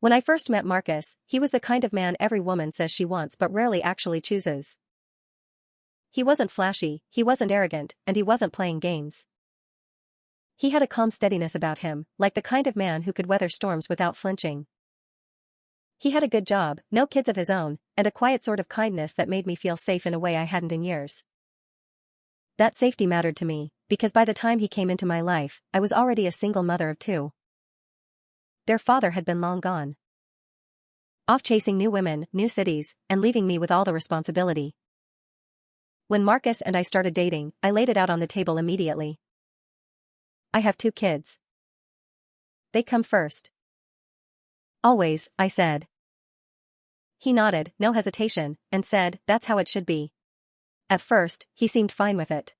When I first met Marcus, he was the kind of man every woman says she wants but rarely actually chooses. He wasn't flashy, he wasn't arrogant, and he wasn't playing games. He had a calm steadiness about him, like the kind of man who could weather storms without flinching. He had a good job, no kids of his own, and a quiet sort of kindness that made me feel safe in a way I hadn't in years. That safety mattered to me, because by the time he came into my life, I was already a single mother of two. Their father had been long gone, off chasing new women, new cities, and leaving me with all the responsibility. When Marcus and I started dating, I laid it out on the table immediately. I have 2 kids. They come first. Always, I said. He nodded, no hesitation, and said, that's how it should be. At first, he seemed fine with it.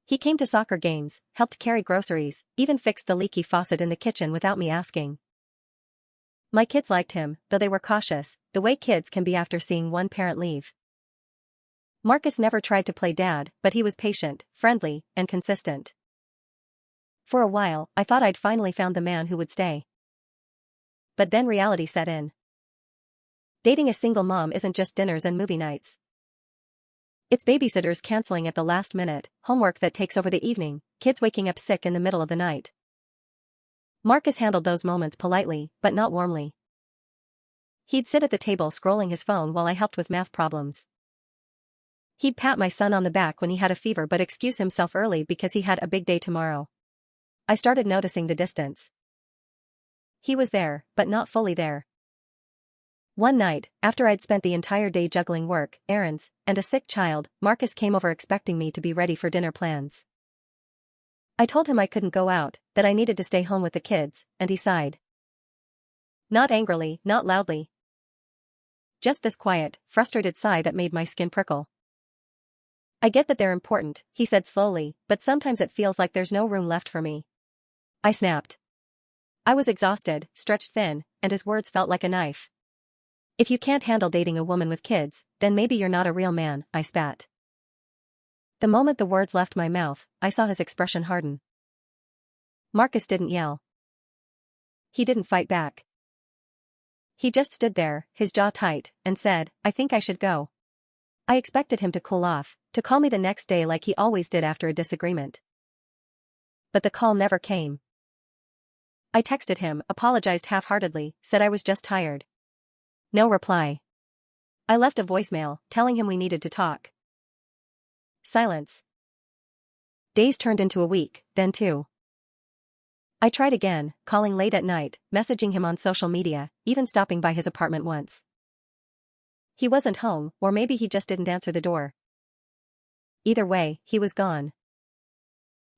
He came to soccer games, helped carry groceries, even fixed the leaky faucet in the kitchen without me asking. My kids liked him, though they were cautious, the way kids can be after seeing one parent leave. Marcus never tried to play dad, but he was patient, friendly, and consistent. For a while, I thought I'd finally found the man who would stay. But then reality set in. Dating a single mom isn't just dinners and movie nights. It's babysitters canceling at the last minute, homework that takes over the evening, kids waking up sick in the middle of the night. Marcus handled those moments politely, but not warmly. He'd sit at the table scrolling his phone while I helped with math problems. He'd pat my son on the back when he had a fever but excuse himself early because he had a big day tomorrow. I started noticing the distance. He was there, but not fully there. One night, after I'd spent the entire day juggling work, errands, and a sick child, Marcus came over expecting me to be ready for dinner plans. I told him I couldn't go out, that I needed to stay home with the kids, and he sighed. Not angrily, not loudly. Just this quiet, frustrated sigh that made my skin prickle. I get that they're important, he said slowly, but sometimes it feels like there's no room left for me. I snapped. I was exhausted, stretched thin, and his words felt like a knife. If you can't handle dating a woman with kids, then maybe you're not a real man, I spat. The moment the words left my mouth, I saw his expression harden. Marcus didn't yell. He didn't fight back. He just stood there, his jaw tight, and said, I think I should go. I expected him to cool off, to call me the next day like he always did after a disagreement. But the call never came. I texted him, apologized half-heartedly, said I was just tired. No reply. I left a voicemail, telling him we needed to talk. Silence. Days turned into a week, then 2. I tried again, calling late at night, messaging him on social media, even stopping by his apartment once. He wasn't home, or maybe he just didn't answer the door. Either way, he was gone.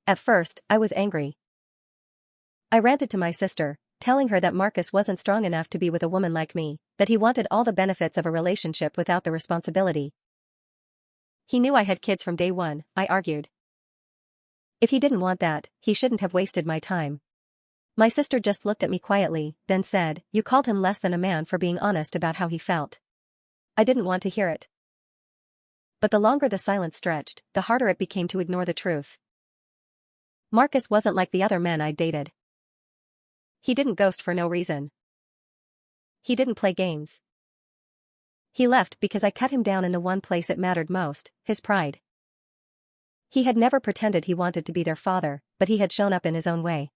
At first, I was angry. I ranted to my sister, telling her that Marcus wasn't strong enough to be with a woman like me, that he wanted all the benefits of a relationship without the responsibility. He knew I had kids from day one, I argued. If he didn't want that, he shouldn't have wasted my time. My sister just looked at me quietly, then said, you called him less than a man for being honest about how he felt. I didn't want to hear it. But the longer the silence stretched, the harder it became to ignore the truth. Marcus wasn't like the other men I'd dated. He didn't ghost for no reason. He didn't play games. He left because I cut him down in the one place it mattered most, his pride. He had never pretended he wanted to be their father, but he had shown up in his own way.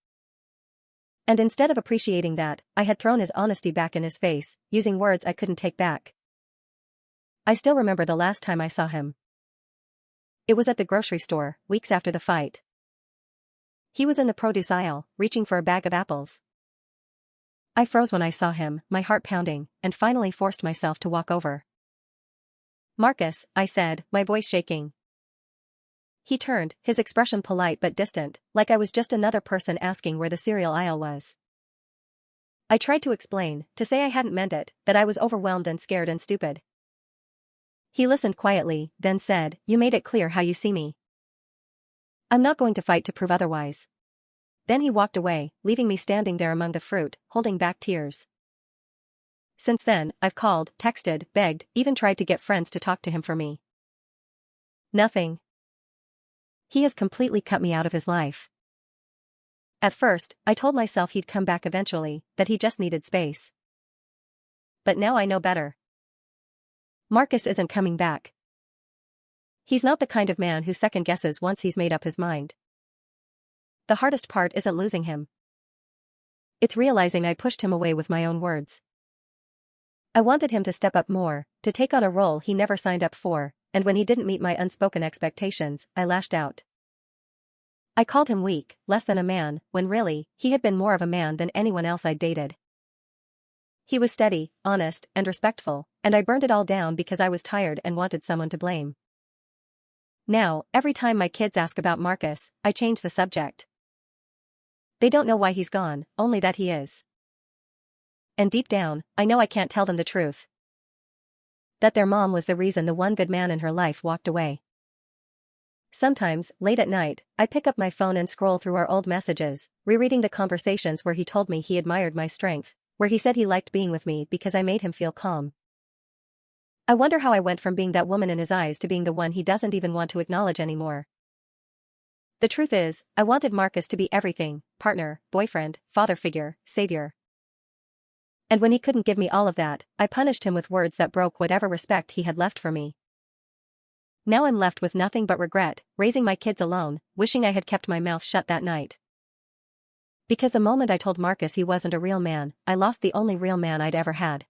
And instead of appreciating that, I had thrown his honesty back in his face, using words I couldn't take back. I still remember the last time I saw him. It was at the grocery store, weeks after the fight. He was in the produce aisle, reaching for a bag of apples. I froze when I saw him, my heart pounding, and finally forced myself to walk over. Marcus, I said, my voice shaking. He turned, his expression polite but distant, like I was just another person asking where the cereal aisle was. I tried to explain, to say I hadn't meant it, that I was overwhelmed and scared and stupid. He listened quietly, then said, you made it clear how you see me. I'm not going to fight to prove otherwise. Then he walked away, leaving me standing there among the fruit, holding back tears. Since then, I've called, texted, begged, even tried to get friends to talk to him for me. Nothing. He has completely cut me out of his life. At first, I told myself he'd come back eventually, that he just needed space. But now I know better. Marcus isn't coming back. He's not the kind of man who second guesses once he's made up his mind. The hardest part isn't losing him. It's realizing I pushed him away with my own words. I wanted him to step up more, to take on a role he never signed up for, and when he didn't meet my unspoken expectations, I lashed out. I called him weak, less than a man, when really, he had been more of a man than anyone else I'd dated. He was steady, honest, and respectful, and I burned it all down because I was tired and wanted someone to blame. Now, every time my kids ask about Marcus, I change the subject. They don't know why he's gone, only that he is. And deep down, I know I can't tell them the truth. That their mom was the reason the one good man in her life walked away. Sometimes, late at night, I pick up my phone and scroll through our old messages, rereading the conversations where he told me he admired my strength, where he said he liked being with me because I made him feel calm. I wonder how I went from being that woman in his eyes to being the one he doesn't even want to acknowledge anymore. The truth is, I wanted Marcus to be everything: partner, boyfriend, father figure, savior. And when he couldn't give me all of that, I punished him with words that broke whatever respect he had left for me. Now I'm left with nothing but regret, raising my kids alone, wishing I had kept my mouth shut that night. Because the moment I told Marcus he wasn't a real man, I lost the only real man I'd ever had.